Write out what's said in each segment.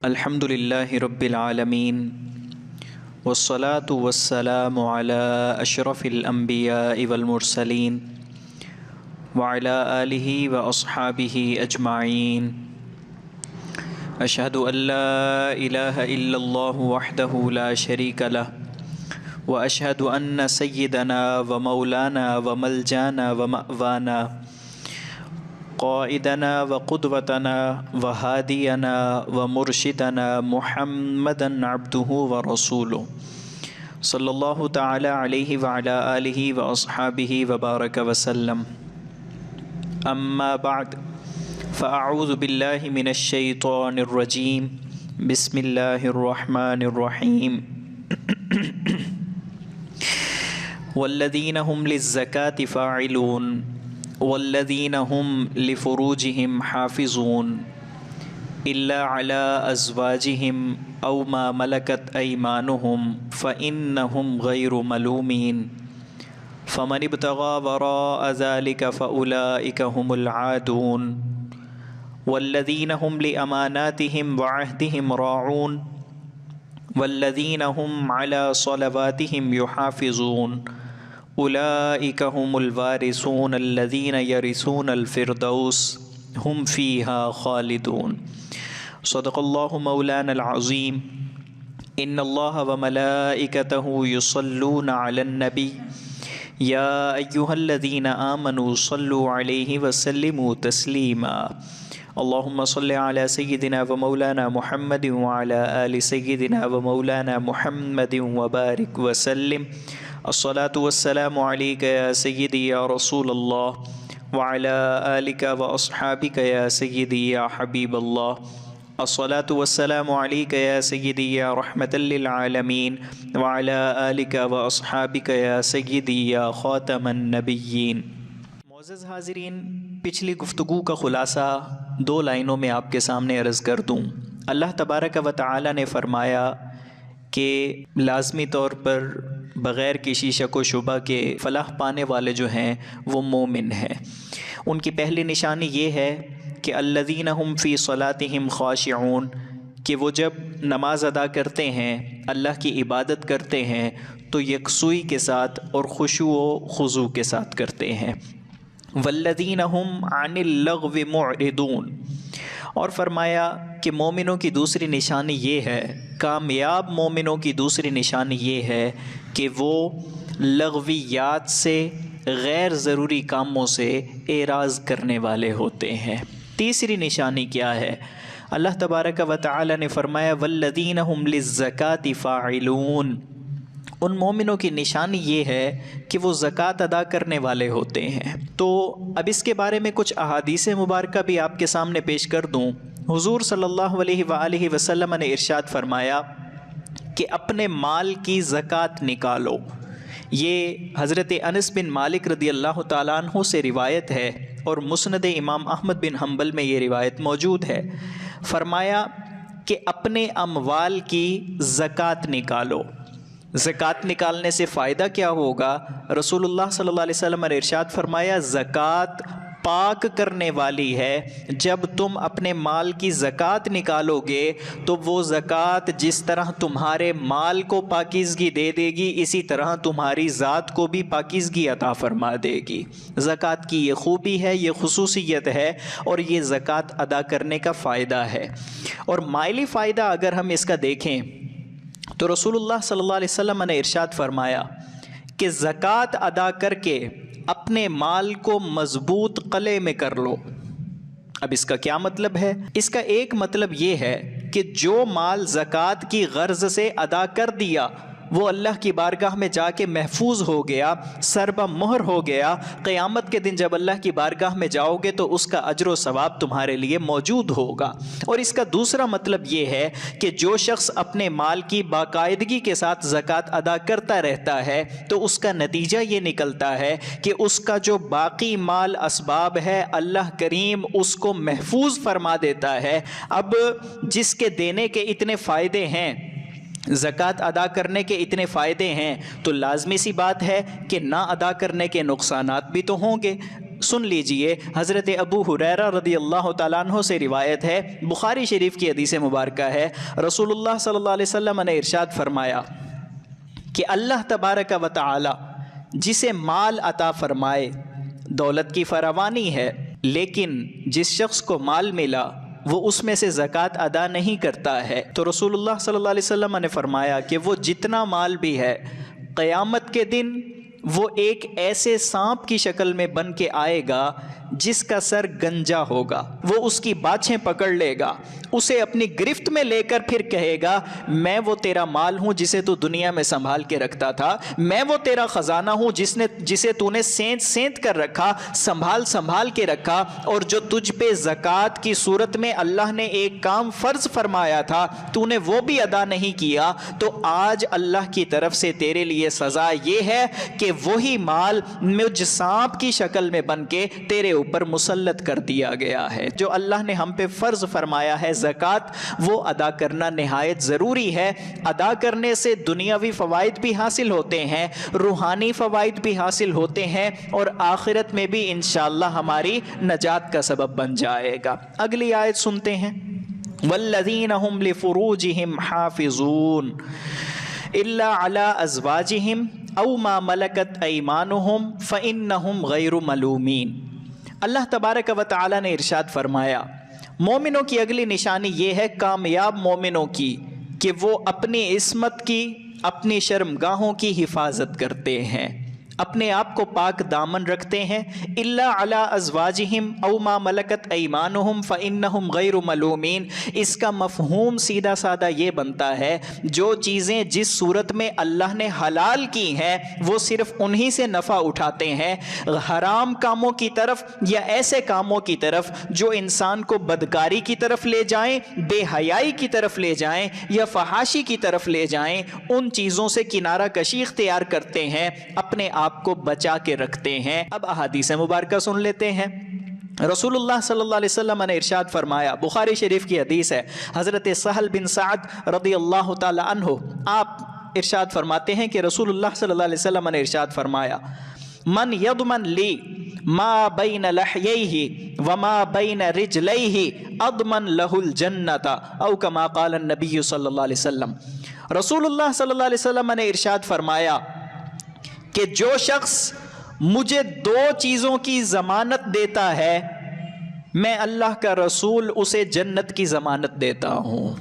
الحمد للہ رب العالمین والصلاة والسلام علی اشرف الانبیاء والمرسلین وعلی آلہ واصحابہ اجمعین۔ اشہد ان لا الہ الا اللہ وحدہ لا شریک لہ واشہد ان سیدنا ومولانا وملجانا ومأوانا قائدنا وقدوتنا وہادینا ومرشدنا محمدا عبدہ ورسولہ صلی اللہ تعالی علیہ وعلی آلہ واصحابہ وبارک وسلم۔ اما بعد فاعوذ باللہ من الشیطان الرجیم، بسم اللہ الرحمن الرحیم۔ والذین هم للزکاة فاعلون والذین هم لفروجهم حافظون الا علی ازواجهم او ما ملکت ایمانهم فانہم غیر ملومین فمن ابتغى وراء ذلك فاولئک هم العادون والذین هم لاماناتهم وعهدهم راعون والذین هم علی صلواتهم یحافظون اولئک هم الوارثون الذین یرثون الفردوس هم فیہا خالدون۔ صدق اللہ مولانا العظیم۔ ان اللہ وملائکتہ یصلون علی النبی یا ایہا الذین آمنوا صلوا علیہ وسلموا تسلیما۔ اللہم صل علی سیدنا ومولانا محمد وعلی آل سیدنا ومولانا محمد وبارک وسلم۔ الصلاة والسلام علیک یا سیدی یا رسول اللہ وعلی آلک واصحابک یا سیدی یا حبیب اللہ۔ الصلاة والسلام علیک یا سیدی یا رحمۃ للعالمین وعلی آلک واصحابک یا سیدی یا خاتم النبیین۔ معزز حاضرین، پچھلی گفتگو کا خلاصہ دو لائنوں میں آپ کے سامنے عرض کر دوں۔ اللہ تبارک و تعالی نے فرمایا کہ لازمی طور پر بغیر کسی شک و شبہ کے فلاح پانے والے جو ہیں وہ مومن ہیں۔ ان کی پہلی نشانی یہ ہے کہ الذین هم فی صلاتہم خاشعون، کہ وہ جب نماز ادا کرتے ہیں، اللہ کی عبادت کرتے ہیں تو یکسوئی کے ساتھ اور خشوع و خضوع کے ساتھ کرتے ہیں۔ والذین هم عن اللغو معرضون، اور فرمایا کہ مومنوں کی دوسری نشانی یہ ہے، کامیاب مومنوں کی دوسری نشانی یہ ہے کہ وہ لغویات سے، غیر ضروری کاموں سے اعراض کرنے والے ہوتے ہیں۔ تیسری نشانی کیا ہے؟ اللہ تبارک و تعالی نے فرمایا والذین هم للزکاة فاعلون، ان مومنوں کی نشانی یہ ہے کہ وہ زکوٰۃ ادا کرنے والے ہوتے ہیں۔ تو اب اس کے بارے میں کچھ احادیث مبارکہ بھی آپ کے سامنے پیش کر دوں۔ حضور صلی اللہ علیہ وآلہ وسلم نے ارشاد فرمایا کہ اپنے مال کی زکوٰۃ نکالو۔ یہ حضرت انس بن مالک رضی اللہ تعالیٰ عنہ سے روایت ہے اور مسند امام احمد بن حنبل میں یہ روایت موجود ہے۔ فرمایا کہ اپنے اموال کی زکوٰۃ نکالو۔ زکوٰۃ نکالنے سے فائدہ کیا ہوگا؟ رسول اللہ صلی اللہ علیہ وسلم نے ارشاد فرمایا زکوٰۃ پاک کرنے والی ہے۔ جب تم اپنے مال کی زکوٰۃ نکالو گے تو وہ زکوٰۃ جس طرح تمہارے مال کو پاکیزگی دے دے گی، اسی طرح تمہاری ذات کو بھی پاکیزگی عطا فرما دے گی۔ زکوٰۃ کی یہ خوبی ہے، یہ خصوصیت ہے، اور یہ زکوٰۃ ادا کرنے کا فائدہ ہے۔ اور مالی فائدہ اگر ہم اس کا دیکھیں تو رسول اللہ صلی اللہ علیہ وسلم نے ارشاد فرمایا کہ زکوٰۃ ادا کر کے اپنے مال کو مضبوط قلعے میں کر لو۔ اب اس کا کیا مطلب ہے؟ اس کا ایک مطلب یہ ہے کہ جو مال زکوٰۃ کی غرض سے ادا کر دیا وہ اللہ کی بارگاہ میں جا کے محفوظ ہو گیا، سربہ مہر ہو گیا۔ قیامت کے دن جب اللہ کی بارگاہ میں جاؤ گے تو اس کا اجر و ثواب تمہارے لیے موجود ہوگا۔ اور اس کا دوسرا مطلب یہ ہے کہ جو شخص اپنے مال کی باقاعدگی کے ساتھ زکوٰۃ ادا کرتا رہتا ہے تو اس کا نتیجہ یہ نکلتا ہے کہ اس کا جو باقی مال اسباب ہے اللہ کریم اس کو محفوظ فرما دیتا ہے۔ اب جس کے دینے کے اتنے فائدے ہیں، زکوٰۃ ادا کرنے کے اتنے فائدے ہیں، تو لازمی سی بات ہے کہ نہ ادا کرنے کے نقصانات بھی تو ہوں گے۔ سن لیجئے، حضرت ابو ہریرہ رضی اللہ تعالیٰ عنہ سے روایت ہے، بخاری شریف کی حدیث مبارکہ ہے، رسول اللہ صلی اللہ علیہ وسلم نے ارشاد فرمایا کہ اللہ تبارک و تعالی جسے مال عطا فرمائے، دولت کی فراوانی ہے، لیکن جس شخص کو مال ملا وہ اس میں سے زکوٰۃ ادا نہیں کرتا ہے، تو رسول اللہ صلی اللہ علیہ وسلم نے فرمایا کہ وہ جتنا مال بھی ہے، قیامت کے دن وہ ایک ایسے سانپ کی شکل میں بن کے آئے گا جس کا سر گنجا ہوگا، وہ اس کی باچھیں پکڑ لے گا، اسے اپنی گرفت میں لے کر پھر کہے گا میں وہ تیرا مال ہوں جسے تو دنیا میں سنبھال کے رکھتا تھا، میں وہ تیرا خزانہ ہوں جسے تو نے سینت سینت کر رکھا، سنبھال کے رکھا، اور جو تجھ پہ زکوٰۃ کی صورت میں اللہ نے ایک کام فرض فرمایا تھا تو نے وہ بھی ادا نہیں کیا، تو آج اللہ کی طرف سے تیرے لیے سزا یہ ہے کہ وہی مال مجھ سانپ کی شکل میں بن کے تیرے اوپر مسلط کر دیا گیا ہے۔ جو اللہ نے ہم پہ فرض فرمایا ہے زکوٰۃ، وہ ادا کرنا نہایت ضروری ہے۔ ادا کرنے سے دنیاوی فوائد بھی حاصل ہوتے ہیں، روحانی فوائد بھی حاصل ہوتے ہیں، اور آخرت میں بھی انشاءاللہ ہماری نجات کا سبب بن جائے گا۔ اگلی آیت سنتے ہیں، والذین هم لفروجهم حافظون الا علی ازواجہم او ما ملکت ایمانہم فانہم غیر ملومین۔ اللہ تبارک و تعالی نے ارشاد فرمایا، مومنوں کی اگلی نشانی یہ ہے، کامیاب مومنوں کی، کہ وہ اپنی عصمت کی، اپنی شرمگاہوں کی حفاظت کرتے ہیں، اپنے آپ کو پاک دامن رکھتے ہیں۔ الا علی ازواجہم او ما ملکت ایمانہم فانہم غیر ملومین، اس کا مفہوم سیدھا سادہ یہ بنتا ہے، جو چیزیں جس صورت میں اللہ نے حلال کی ہیں وہ صرف انہی سے نفع اٹھاتے ہیں، حرام کاموں کی طرف یا ایسے کاموں کی طرف جو انسان کو بدکاری کی طرف لے جائیں، بے حیائی کی طرف لے جائیں یا فحاشی کی طرف لے جائیں، ان چیزوں سے کنارہ کشی اختیار کرتے ہیں، اپنے آپ کو بچا کے رکھتے ہیں۔ اب احادیث مبارکہ سن لیتے ہیں۔ رسول اللہ صلی اللہ علیہ وسلم نے ارشاد فرمایا، بخاری شریف کی حدیث ہے، حضرت سہل بن سعد رضی اللہ تعالی عنہ آپ ارشاد فرماتے ہیں کہ رسول اللہ صلی اللہ علیہ وسلم نے ارشاد فرمایا، من یضمن لی ما بین لحییہ وما بین رجلیہ اضمن لہ الجنۃ او کما قال النبی صلی اللہ علیہ وسلم۔ رسول اللہ صلی اللہ علیہ وسلم نے ارشاد فرمایا کہ جو شخص مجھے دو چیزوں کی ضمانت دیتا ہے، میں اللہ کا رسول اسے جنت کی ضمانت دیتا ہوں۔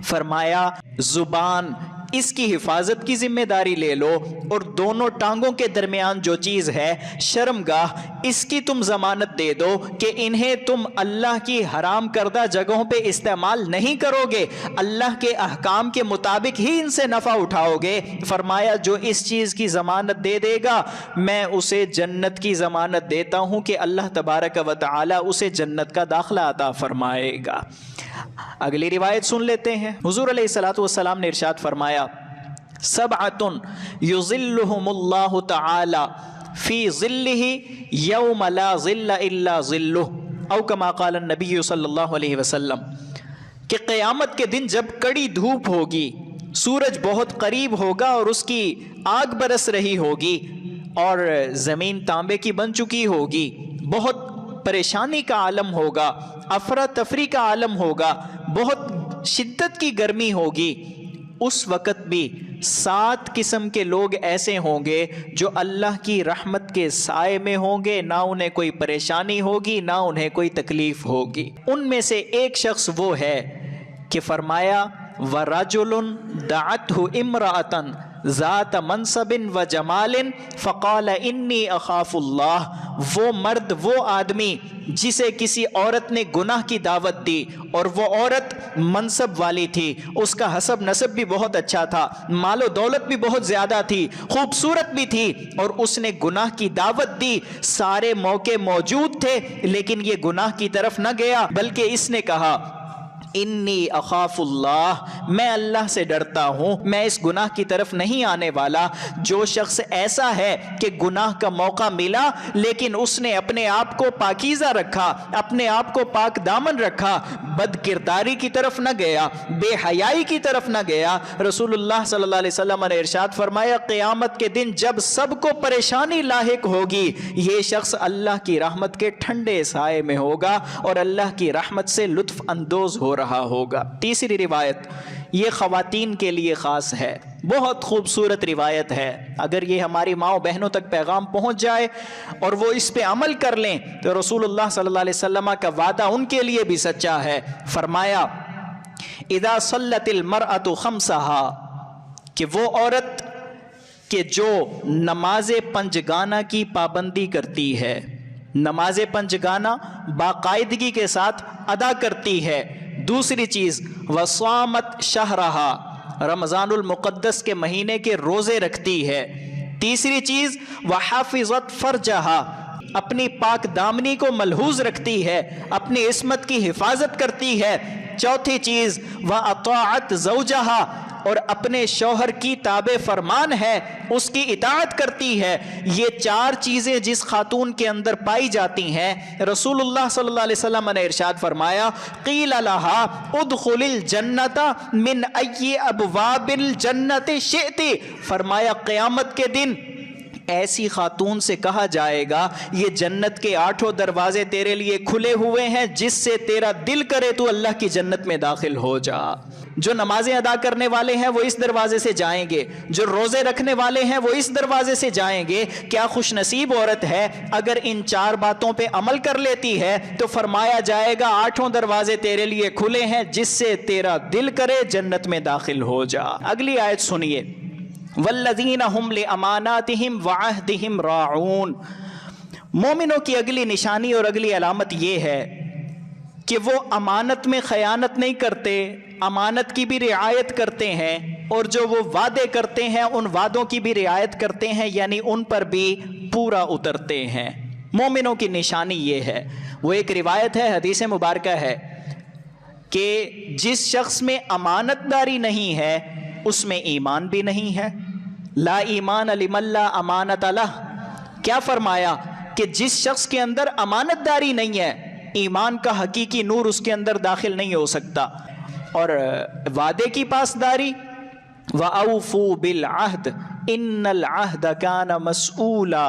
فرمایا زبان، اس کی حفاظت کی ذمہ داری لے لو، اور دونوں ٹانگوں کے درمیان جو چیز ہے شرمگاہ، اس کی تم ضمانت دے دو کہ انہیں تم اللہ کی حرام کردہ جگہوں پہ استعمال نہیں کرو گے، اللہ کے احکام کے مطابق ہی ان سے نفع اٹھاؤ گے۔ فرمایا جو اس چیز کی ضمانت دے دے گا میں اسے جنت کی ضمانت دیتا ہوں کہ اللہ تبارک و تعالی اسے جنت کا داخلہ عطا فرمائے گا۔ اگلی روایت سن لیتے ہیں، حضور علیہ الصلوۃ والسلام نے ارشاد فرمایا، سبعۃ یظلہم اللہ تعالی فی ظلہ یوم لا ظل الا ظلہ، او کما قال النبی صلی اللہ علیہ وسلم، کہ قیامت کے دن جب کڑی دھوپ ہوگی، سورج بہت قریب ہوگا اور اس کی آگ برس رہی ہوگی، اور زمین تانبے کی بن چکی ہوگی، بہت پریشانی کا عالم ہوگا، افراتفری کا عالم ہوگا، بہت شدت کی گرمی ہوگی، اس وقت بھی 7 قسم کے لوگ ایسے ہوں گے جو اللہ کی رحمت کے سائے میں ہوں گے، نہ انہیں کوئی پریشانی ہوگی نہ انہیں کوئی تکلیف ہوگی۔ ان میں سے ایک شخص وہ ہے کہ فرمایا وَرَجُلٌ دَعَتْهُ امْرَأَةً ذات منصب و جمال فقال انی اخاف اللہ، وہ مرد، وہ آدمی جسے کسی عورت نے گناہ کی دعوت دی، اور وہ عورت منصب والی تھی، اس کا حسب نسب بھی بہت اچھا تھا، مال و دولت بھی بہت زیادہ تھی، خوبصورت بھی تھی، اور اس نے گناہ کی دعوت دی، سارے موقع موجود تھے لیکن یہ گناہ کی طرف نہ گیا، بلکہ اس نے کہا انی اخاف اللہ، میں اللہ سے ڈرتا ہوں، میں اس گناہ کی طرف نہیں آنے والا۔ جو شخص ایسا ہے کہ گناہ کا موقع ملا لیکن اس نے اپنے آپ کو پاکیزہ رکھا، اپنے آپ کو پاک دامن رکھا، بد کرداری کی طرف نہ گیا، بے حیائی کی طرف نہ گیا، رسول اللہ صلی اللہ علیہ وسلم نے ارشاد فرمایا قیامت کے دن جب سب کو پریشانی لاحق ہوگی، یہ شخص اللہ کی رحمت کے ٹھنڈے سائے میں ہوگا اور اللہ کی رحمت سے لطف اندوز ہو رہا ہوگا۔ تیسری روایت یہ خواتین کے لیے خاص ہے، بہت خوبصورت روایت ہے، اگر یہ ہماری ماؤں بہنوں تک پیغام پہنچ جائے اور وہ اس پہ عمل کر لیں تو رسول اللہ صلی اللہ علیہ وسلم کا وعدہ ان کے لیے بھی سچا ہے۔ فرمایا اذا صلت المرأة خمسها، کہ وہ عورت کہ جو نماز پنجگانہ کی پابندی کرتی ہے، نماز پنجگانہ باقاعدگی کے ساتھ ادا کرتی ہے۔ دوسری چیز وصامت شہرہا، رمضان المقدس کے مہینے کے روزے رکھتی ہے۔ تیسری چیز وحافظت فرجہا، اپنی پاک دامنی کو ملحوظ رکھتی ہے، اپنی عصمت کی حفاظت کرتی ہے۔ چوتھی چیز وَأَطَاعَتْ زَوْجَهَا، اور اپنے شوہر کی تابع فرمان ہے، اس کی اطاعت کرتی ہے۔ یہ چار چیزیں جس خاتون کے اندر پائی جاتی ہیں، رسول اللہ صلی اللہ علیہ وسلم نے ارشاد فرمایا قیل لها ادخل الجنت من ای ابواب الجنت شئت، فرمایا قیامت کے دن ایسی خاتون سے کہا جائے گا یہ جنت کے 8 دروازے تیرے لیے کھلے ہوئے ہیں، جس سے تیرا دل کرے تو اللہ کی جنت میں داخل ہو جا۔ جو نمازیں ادا کرنے والے ہیں وہ اس دروازے سے جائیں گے، جو روزے رکھنے والے ہیں وہ اس دروازے سے جائیں گے۔ کیا خوش نصیب عورت ہے اگر ان 4 باتوں پہ عمل کر لیتی ہے تو فرمایا جائے گا 8 دروازے تیرے لیے کھلے ہیں، جس سے تیرا دل کرے جنت میں داخل ہو جا۔ اگلی آیت سنیے والذین هم لاماناتهم وعہدهم راعون، مومنوں کی اگلی نشانی اور اگلی علامت یہ ہے کہ وہ امانت میں خیانت نہیں کرتے، امانت کی بھی رعایت کرتے ہیں، اور جو وہ وعدے کرتے ہیں ان وعدوں کی بھی رعایت کرتے ہیں، یعنی ان پر بھی پورا اترتے ہیں۔ مومنوں کی نشانی یہ ہے۔ وہ ایک روایت ہے، حدیث مبارکہ ہے کہ جس شخص میں امانت داری نہیں ہے اس میں ایمان بھی نہیں ہے۔ لا ایمان لمن لا امانت لہ، کیا فرمایا کہ جس شخص کے اندر امانت داری نہیں ہے ایمان کا حقیقی نور اس کے اندر داخل نہیں ہو سکتا۔ اور وعدے کی پاسداری وَأَوْفُوا بِالْعَهْدِ إِنَّ الْعَهْدَ كَانَ مَسْئُولًا،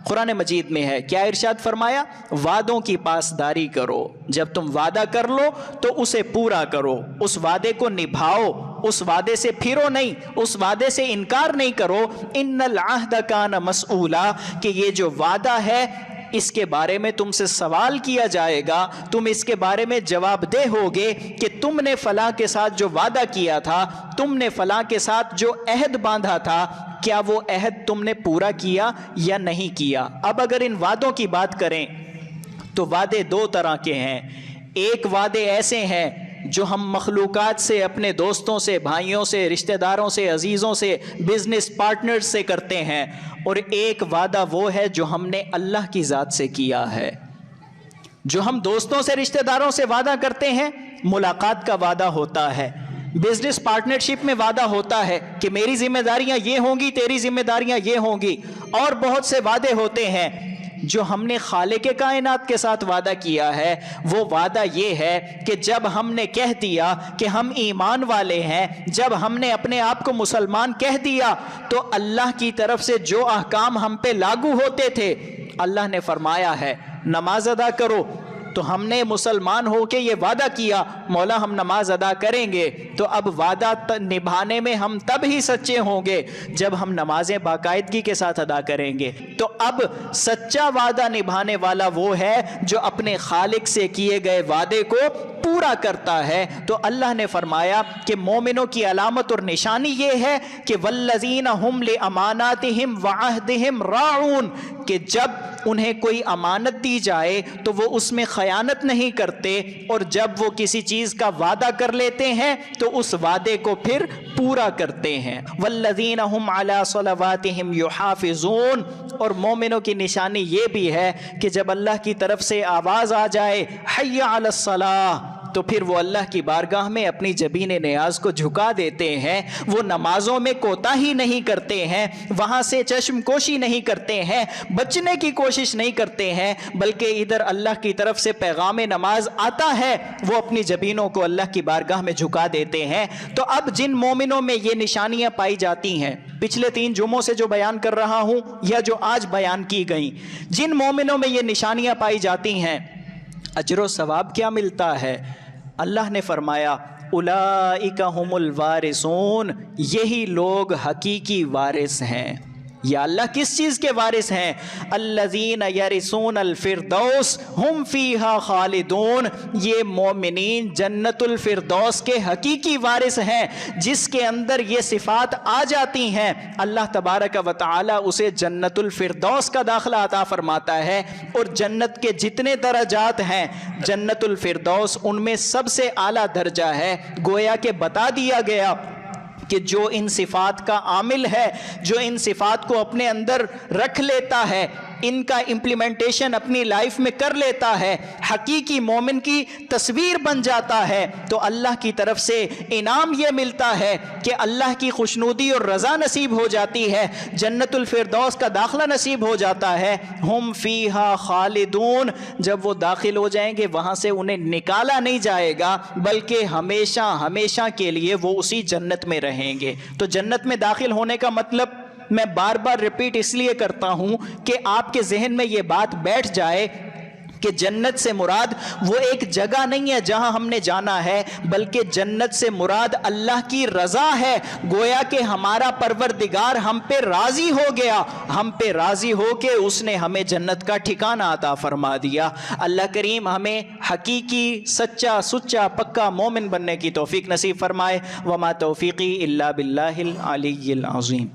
قرآن مجید میں ہے، کیا ارشاد فرمایا وعدوں کی پاسداری کرو، جب تم وعدہ کر لو تو اسے پورا کرو، اس وعدے کو نبھاؤ، اس وعدے سے پھرو نہیں، اس وعدے سے انکار نہیں کرو۔ ان العہد کان مسئولا، کہ یہ جو وعدہ ہے اس کے بارے میں تم سے سوال کیا جائے گا، تم اس کے بارے میں جواب دہ ہوگے کہ تم نے فلاں کے ساتھ جو وعدہ کیا تھا، تم نے فلاں کے ساتھ جو عہد باندھا تھا، کیا وہ عہد تم نے پورا کیا یا نہیں کیا۔ اب اگر ان وعدوں کی بات کریں تو وعدے 2 طرح کے ہیں۔ ایک وعدے ایسے ہیں جو ہم مخلوقات سے، اپنے دوستوں سے، بھائیوں سے، رشتہ داروں سے، عزیزوں سے، بزنس پارٹنر سے کرتے ہیں، اور ایک وعدہ وہ ہے جو ہم نے اللہ کی ذات سے کیا ہے۔ جو ہم دوستوں سے، رشتہ داروں سے وعدہ کرتے ہیں ملاقات کا وعدہ ہوتا ہے، بزنس پارٹنرشپ میں وعدہ ہوتا ہے کہ میری ذمہ داریاں یہ ہوں گی، تیری ذمہ داریاں یہ ہوں گی، اور بہت سے وعدے ہوتے ہیں۔ جو ہم نے خالق کائنات کے ساتھ وعدہ کیا ہے وہ وعدہ یہ ہے کہ جب ہم نے کہہ دیا کہ ہم ایمان والے ہیں، جب ہم نے اپنے آپ کو مسلمان کہہ دیا، تو اللہ کی طرف سے جو احکام ہم پہ لاگو ہوتے تھے، اللہ نے فرمایا ہے نماز ادا کرو، تو ہم نے مسلمان ہو کے یہ وعدہ کیا مولا ہم نماز ادا کریں گے، تو اب وعدہ نبھانے میں ہم تب ہی سچے ہوں گے جب ہم نمازیں باقاعدگی کے ساتھ ادا کریں گے۔ تو اب سچا وعدہ نبھانے والا وہ ہے جو اپنے خالق سے کیے گئے وعدے کو پورا کرتا ہے۔ تو اللہ نے فرمایا کہ مومنوں کی علامت اور نشانی یہ ہے کہ والذین ہم لاماناتہم وعہدہم راعون، کہ جب انہیں کوئی امانت دی جائے تو وہ اس میں خیانت نہیں کرتے، اور جب وہ کسی چیز کا وعدہ کر لیتے ہیں تو اس وعدے کو پھر پورا کرتے ہیں۔ والذین ہم علی صلواتہم یحافظون، اور مومنوں کی نشانی یہ بھی ہے کہ جب اللہ کی طرف سے آواز آ جائے حی علی الصلاۃ، تو پھر وہ اللہ کی بارگاہ میں اپنی جبین نیاز کو جھکا دیتے ہیں، وہ نمازوں میں کوتاہی نہیں کرتے ہیں، وہاں سے چشم کوشی نہیں کرتے ہیں، بچنے کی کوشش نہیں کرتے ہیں، بلکہ ادھر اللہ کی طرف سے پیغام نماز آتا ہے، وہ اپنی جبینوں کو اللہ کی بارگاہ میں جھکا دیتے ہیں۔ تو اب جن مومنوں میں یہ نشانیاں پائی جاتی ہیں، پچھلے 3 جمعوں سے جو بیان کر رہا ہوں یا جو آج بیان کی گئیں، جن مومنوں میں یہ نشانیاں پائی جاتی ہیں، اجر و ثواب کیا ملتا ہے؟ اللہ نے فرمایا اولئک ھم الوارثون، یہی لوگ حقیقی وارث ہیں۔ یا اللہ کس چیز کے وارث ہیں؟ الذین یرثون الفردوس ہم فیہا خالدون، یہ مومنین جنت الفردوس کے حقیقی وارث ہیں، جس کے اندر یہ صفات آ جاتی ہیں، اللہ تبارک و تعالی اسے جنت الفردوس کا داخلہ عطا فرماتا ہے۔ اور جنت کے جتنے درجات ہیں، جنت الفردوس ان میں سب سے اعلیٰ درجہ ہے۔ گویا کہ بتا دیا گیا کہ جو ان صفات کا عامل ہے، جو ان صفات کو اپنے اندر رکھ لیتا ہے، ان کا امپلیمنٹیشن اپنی لائف میں کر لیتا ہے، حقیقی مومن کی تصویر بن جاتا ہے، تو اللہ کی طرف سے انعام یہ ملتا ہے کہ اللہ کی خوشنودی اور رضا نصیب ہو جاتی ہے، جنت الفردوس کا داخلہ نصیب ہو جاتا ہے۔ ہم فیہا خالدون، جب وہ داخل ہو جائیں گے وہاں سے انہیں نکالا نہیں جائے گا، بلکہ ہمیشہ ہمیشہ کے لیے وہ اسی جنت میں رہیں گے۔ تو جنت میں داخل ہونے کا مطلب میں بار بار ریپیٹ اس لیے کرتا ہوں کہ آپ کے ذہن میں یہ بات بیٹھ جائے کہ جنت سے مراد وہ ایک جگہ نہیں ہے جہاں ہم نے جانا ہے، بلکہ جنت سے مراد اللہ کی رضا ہے۔ گویا کہ ہمارا پروردگار ہم پہ راضی ہو گیا، ہم پہ راضی ہو کے اس نے ہمیں جنت کا ٹھکانہ عطا فرما دیا۔ اللہ کریم ہمیں حقیقی سچا سچا پکا مومن بننے کی توفیق نصیب فرمائے۔ وما توفیقی الا باللہ العلی العظیم۔